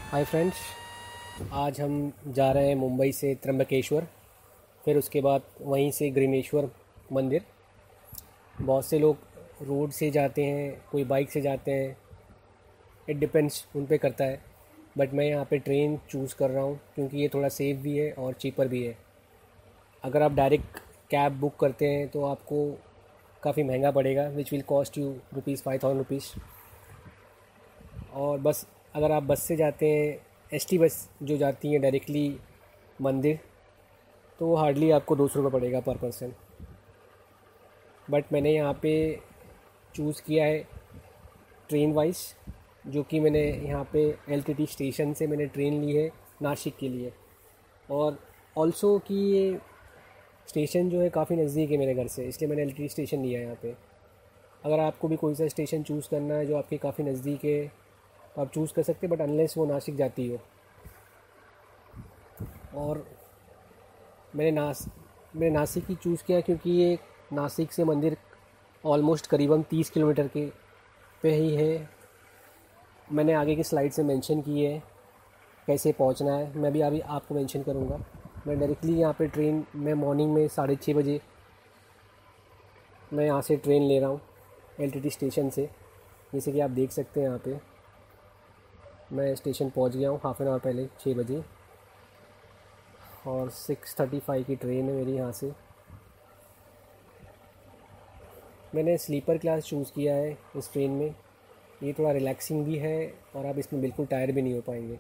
Hi friends, आज हम जा रहे हैं मुंबई से त्र्यंबकेश्वर, फिर उसके बाद वहीं से ग्रीनेश्वर मंदिर। बहुत से लोग रोड से जाते हैं, कोई बाइक से जाते हैं, इट डिपेंड्स उन पे करता है। बट मैं यहाँ पे ट्रेन चूज़ कर रहा हूँ क्योंकि ये थोड़ा सेफ़ भी है और चीपर भी है। अगर आप डायरेक्ट कैब बुक करते हैं तो आपको काफ़ी महंगा पड़ेगा, which will cost you rupees 5000 rupees. और बस अगर आप बस से जाते हैं, एसटी बस जो जाती हैं डायरेक्टली मंदिर, तो वो हार्डली आपको 200 रुपये पड़ेगा पर पर्सन। बट मैंने यहाँ पे चूज़ किया है ट्रेन वाइज, जो कि मैंने यहाँ पे एलटीटी स्टेशन से मैंने ट्रेन ली है नासिक के लिए। और ऑल्सो कि ये स्टेशन जो है काफ़ी नज़दीक है मेरे घर से, इसलिए मैंने एलटीटी स्टेशन लिया है यहाँ पे। अगर आपको भी कोई सा स्टेशन चूज़ करना है जो आपके काफ़ी नज़दीक है तो आप चूज़ कर सकते हैं, बट अनलेस वो नासिक जाती हो। और मैंने नासिक ही चूज़ किया क्योंकि ये नासिक से मंदिर ऑलमोस्ट करीबन 30 किलोमीटर के पे ही है। मैंने आगे की स्लाइड से मेंशन की है कैसे पहुंचना है, मैं भी अभी आपको मेंशन करूंगा। मैं डायरेक्टली यहाँ पे ट्रेन में मॉर्निंग में 6:30 बजे मैं यहाँ से ट्रेन ले रहा हूँ एलटीटी स्टेशन से। जैसे कि आप देख सकते हैं यहाँ पे मैं स्टेशन पहुँच गया हूँ हाफ एन आवर पहले, 6 बजे। और 6:35 की ट्रेन है मेरी यहाँ से। मैंने स्लीपर क्लास चूज़ किया है इस ट्रेन में। ये थोड़ा रिलैक्सिंग भी है और आप इसमें बिल्कुल टायर भी नहीं हो पाएंगे।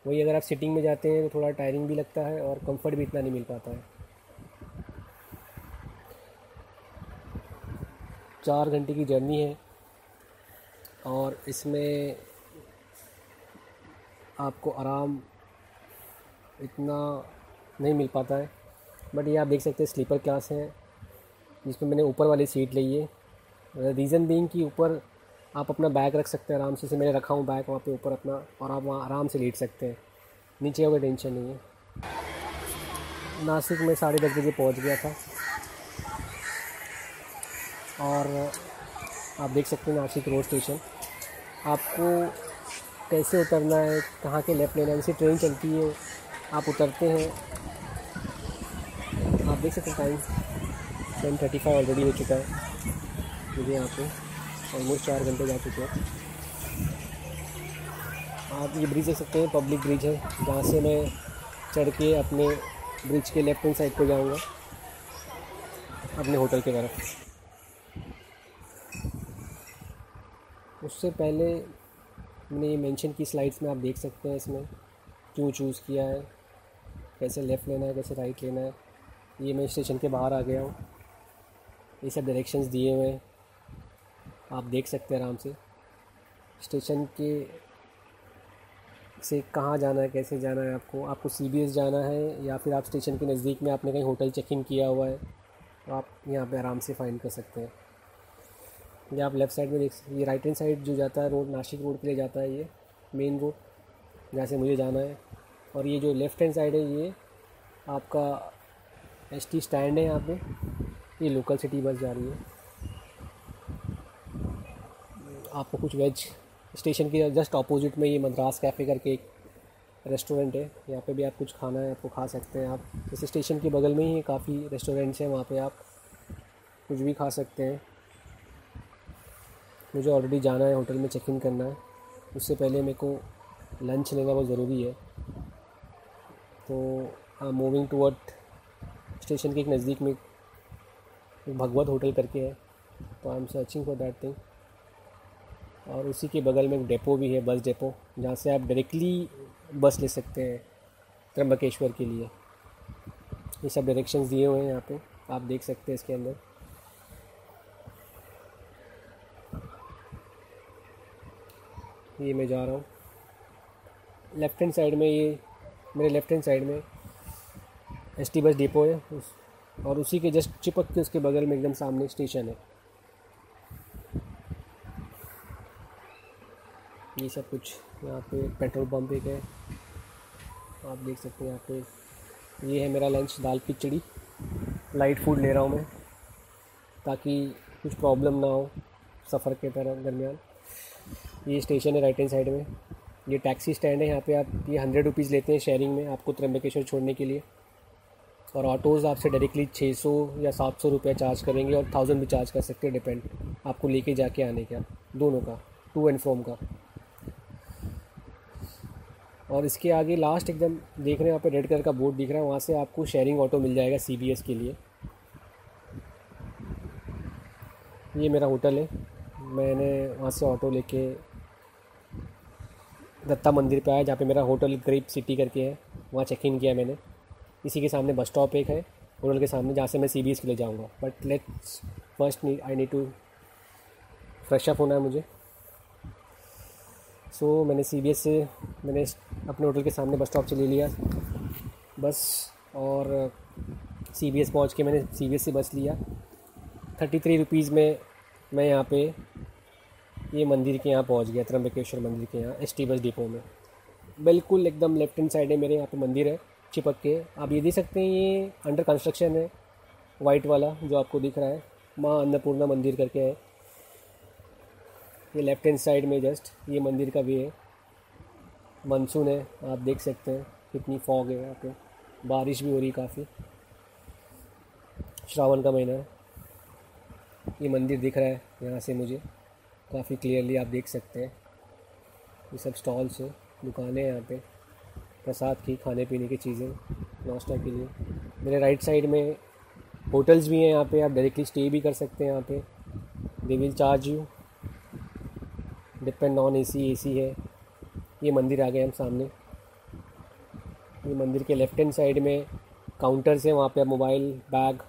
वही अगर आप सिटिंग में जाते हैं तो थोड़ा टायरिंग भी लगता है और कंफर्ट भी इतना नहीं मिल पाता है। 4 घंटे की जर्नी है और इसमें आपको आराम इतना नहीं मिल पाता है। बट ये आप देख सकते हैं स्लीपर क्लास है जिसमें मैंने ऊपर वाली सीट ली है। रीज़न बीइंग कि ऊपर आप अपना बैग रख सकते हैं आराम से। मैंने रखा हूँ बैग वहाँ पे ऊपर अपना, और आप वहाँ आराम से लेट सकते हैं, नीचे कोई टेंशन नहीं है। नासिक में 10:30 बजे पहुँच गया था। और आप देख सकते हैं नासिक रोड स्टेशन। आपको कैसे उतरना है, कहाँ के लेफ़्ट लेना है, जैसे ट्रेन चलती है आप उतरते हैं। आप देख सकते हैं टाइम 10:35 ऑलरेडी हो चुका है मुझे यहाँ पे, ऑलमोस्ट 4 घंटे जा चुके हैं। आप ये ब्रिज देख सकते हैं, पब्लिक ब्रिज है जहाँ से मैं चढ़ के अपने ब्रिज के लेफ्ट हैंड साइड को जाऊँगा अपने होटल की तरफ। उससे पहले मैंने ये मेंशन की स्लाइड्स में आप देख सकते हैं इसमें क्यों चूज़ किया है, कैसे लेफ़्ट लेना है, कैसे राइट लेना है। ये मैं स्टेशन के बाहर आ गया हूँ, ये सब डायरेक्शंस दिए हुए हैं, आप देख सकते हैं आराम से स्टेशन के से कहाँ जाना है, कैसे जाना है। आपको सीबीएस जाना है या फिर आप स्टेशन के नज़दीक में आपने कहीं होटल चेक इन किया हुआ है तो आप यहाँ पे आराम से फाइंड कर सकते हैं। ये आप लेफ़्ट साइड में देख सकते हैं, ये राइट हैंड साइड जो जाता है रोड नासिक रोड के लिए जाता है, ये मेन रोड जहाँ से मुझे जाना है। और ये जो लेफ़्ट हैंड साइड है ये आपका एसटी स्टैंड है। यहाँ पे ये लोकल सिटी बस जा रही है। आपको कुछ वेज स्टेशन के जस्ट अपोजिट में ये मद्रास कैफ़े करके एक रेस्टोरेंट है, यहाँ पे भी आप कुछ खाना है आपको खा सकते हैं। आप इस स्टेशन के बगल में ही काफ़ी रेस्टोरेंट्स हैं, वहाँ पे आप कुछ भी खा सकते हैं। मुझे ऑलरेडी जाना है, होटल में चेक इन करना है, उससे पहले मेरे को लंच लेना बहुत ज़रूरी है। तो I am moving toward station के एक नज़दीक में एक भगवत होटल करके है, तो I am searching for that thing. और उसी के बगल में एक डेपो भी है, बस डेपो, जहाँ से आप डायरेक्टली बस ले सकते हैं त्र्यंबकेश्वर के लिए। ये सब डायरेक्शंस दिए हुए हैं यहाँ पे, आप देख सकते हैं इसके अंदर। ये मैं जा रहा हूँ लेफ़्ट हैंड साइड में, ये मेरे लेफ़्ट हैंड साइड में एसटी बस डिपो है और उसी के जस्ट चिपक के उसके बगल में एकदम सामने स्टेशन है। ये सब कुछ यहाँ पे पेट्रोल पंप एक है, आप देख सकते हैं यहाँ पे। ये है मेरा लंच, दाल खिचड़ी, लाइट फूड ले रहा हूँ मैं ताकि कुछ प्रॉब्लम ना हो सफ़र के दरमियान। ये स्टेशन है राइट हैंड साइड में, ये टैक्सी स्टैंड है, यहाँ पे आप ये 100 रुपीज़ लेते हैं शेयरिंग में आपको त्र्यंबकेश्वर छोड़ने के लिए, और ऑटोज़ आपसे डायरेक्टली 600 या 700 रुपये चार्ज करेंगे, और 1000 भी चार्ज कर सकते हैं, डिपेंड आपको लेके जाके आने का, दोनों का, टू एंड फ्रॉम का। और इसके आगे लास्ट एकदम देख रहे हैं, वहाँ पे रेड कलर का बोर्ड दिख रहा है, वहाँ से आपको शेयरिंग ऑटो मिल जाएगा CBS के लिए। ये मेरा होटल है, मैंने वहाँ से ऑटो लेके दत्ता मंदिर पे आया, जहाँ पे मेरा होटल ग्रेप सिटी करके है, वहाँ चेक इन किया मैंने। इसी के सामने बस स्टॉप एक है होटल के सामने, जहाँ से मैं CBS के लिए जाऊँगा। But let's first I need to fresh up होना है मुझे। सो मैंने CBS से मैंने अपने होटल के सामने बस स्टॉप से ले लिया बस, और CBS पहुँच के मैंने CBS से बस लिया। 33 रुपीज़ में मैं यहाँ पे ये मंदिर के यहाँ पहुँच गया, त्र्यंबकेश्वर मंदिर के यहाँ ST बस डिपो में। बिल्कुल एकदम लेफ्ट हैंड साइड है मेरे, यहाँ पे मंदिर है चिपक के, आप ये देख सकते हैं। ये अंडर कंस्ट्रक्शन है, वाइट वाला जो आपको दिख रहा है, माँ अन्नपूर्णा मंदिर करके है। ये लेफ्ट हैंड साइड में जस्ट ये मंदिर का वे है। मानसून है, आप देख सकते हैं कितनी फॉग है यहाँ पे, बारिश भी हो रही काफ़ी, श्रावण का महीना है। ये मंदिर दिख रहा है यहाँ से मुझे काफ़ी क्लियरली, आप देख सकते हैं। ये सब स्टॉल्स हैं, दुकानें हैं यहाँ पे, प्रसाद की, खाने पीने की चीज़ें, नाश्ता के लिए। मेरे राइट साइड में होटल्स भी हैं यहाँ पे, आप डायरेक्टली स्टे भी कर सकते हैं यहाँ पे। They will charge you, depend on AC है। ये मंदिर आ गए हम सामने। ये मंदिर के लेफ्ट हैंड साइड में काउंटर्स हैं, वहाँ पे आप मोबाइल बैग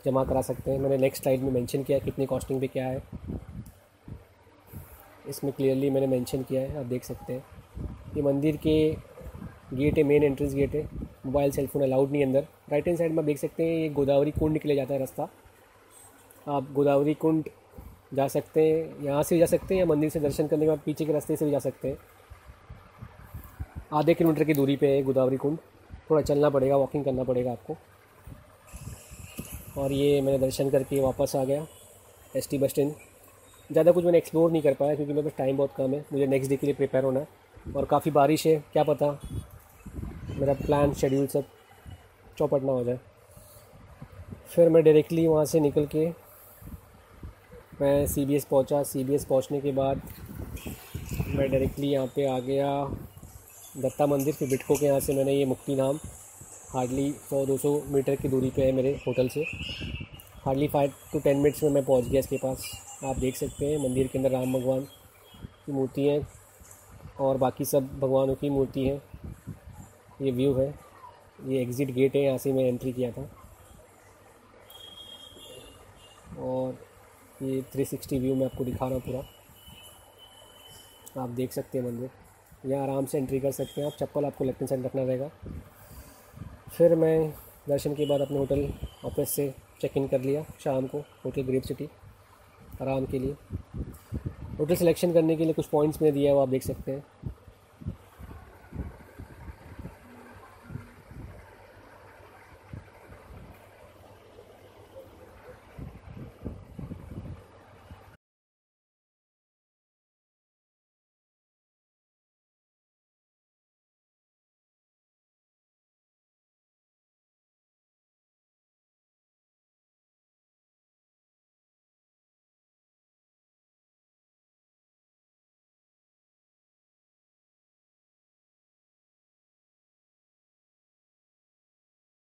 जमा करा सकते हैं। मैंने नेक्स्ट स्लाइड में मेंशन किया है कितनी कॉस्टिंग पे क्या है, इसमें क्लियरली मैंने मेंशन किया है, आप देख सकते हैं। ये मंदिर के गेट है, मेन एंट्रेंस गेट है, मोबाइल सेलफोन अलाउड नहीं अंदर। राइट हैंड साइड में आप देख सकते हैं ये गोदावरी कुंड के लिए जाता है रास्ता, आप गोदावरी कुंड जा सकते हैं, यहाँ से जा सकते हैं, या मंदिर से दर्शन करने के बाद पीछे के रास्ते से भी जा सकते हैं। आधे किलोमीटर की दूरी पे है गोदावरी कुंड, थोड़ा चलना पड़ेगा, वॉकिंग करना पड़ेगा आपको। और ये मैंने दर्शन करके वापस आ गया ST बस स्टैंड। ज़्यादा कुछ मैंने एक्सप्लोर नहीं कर पाया क्योंकि मेरे पास टाइम बहुत कम है, मुझे नेक्स्ट डे के लिए प्रिपेयर होना है, और काफ़ी बारिश है, क्या पता मेरा प्लान शेड्यूल सब चौपट ना हो जाए। फिर मैं डायरेक्टली वहाँ से निकल के मैं CBS पहुँचा। CBS पहुँचने के बाद मैं डायरेक्टली यहाँ पे आ गया दत्ता मंदिर। फिर बिटको के यहाँ से मैंने ये मुक्ति नाम, हार्डली 100-200 मीटर की दूरी पे है मेरे होटल से, हार्डली 5 to 10 मिनट्स में मैं पहुँच गया इसके पास। आप देख सकते हैं मंदिर के अंदर राम भगवान की मूर्ति है और बाकी सब भगवानों की मूर्ति है। ये व्यू है, ये एग्ज़िट गेट है, यहाँ से मैं एंट्री किया था। और ये 360 व्यू मैं आपको दिखा रहा हूँ पूरा, आप देख सकते हैं मंदिर। यहाँ आराम से एंट्री कर सकते हैं आप, चप्पल आपको लेफ्ट हैंड साइड रखना रहेगा। फिर मैं दर्शन के बाद अपने होटल ऑफिस से चेक इन कर लिया शाम को, होटल ग्रेप सिटी आराम के लिए। होटल सिलेक्शन करने के लिए कुछ पॉइंट्स मैंने दिया है, वो आप देख सकते हैं।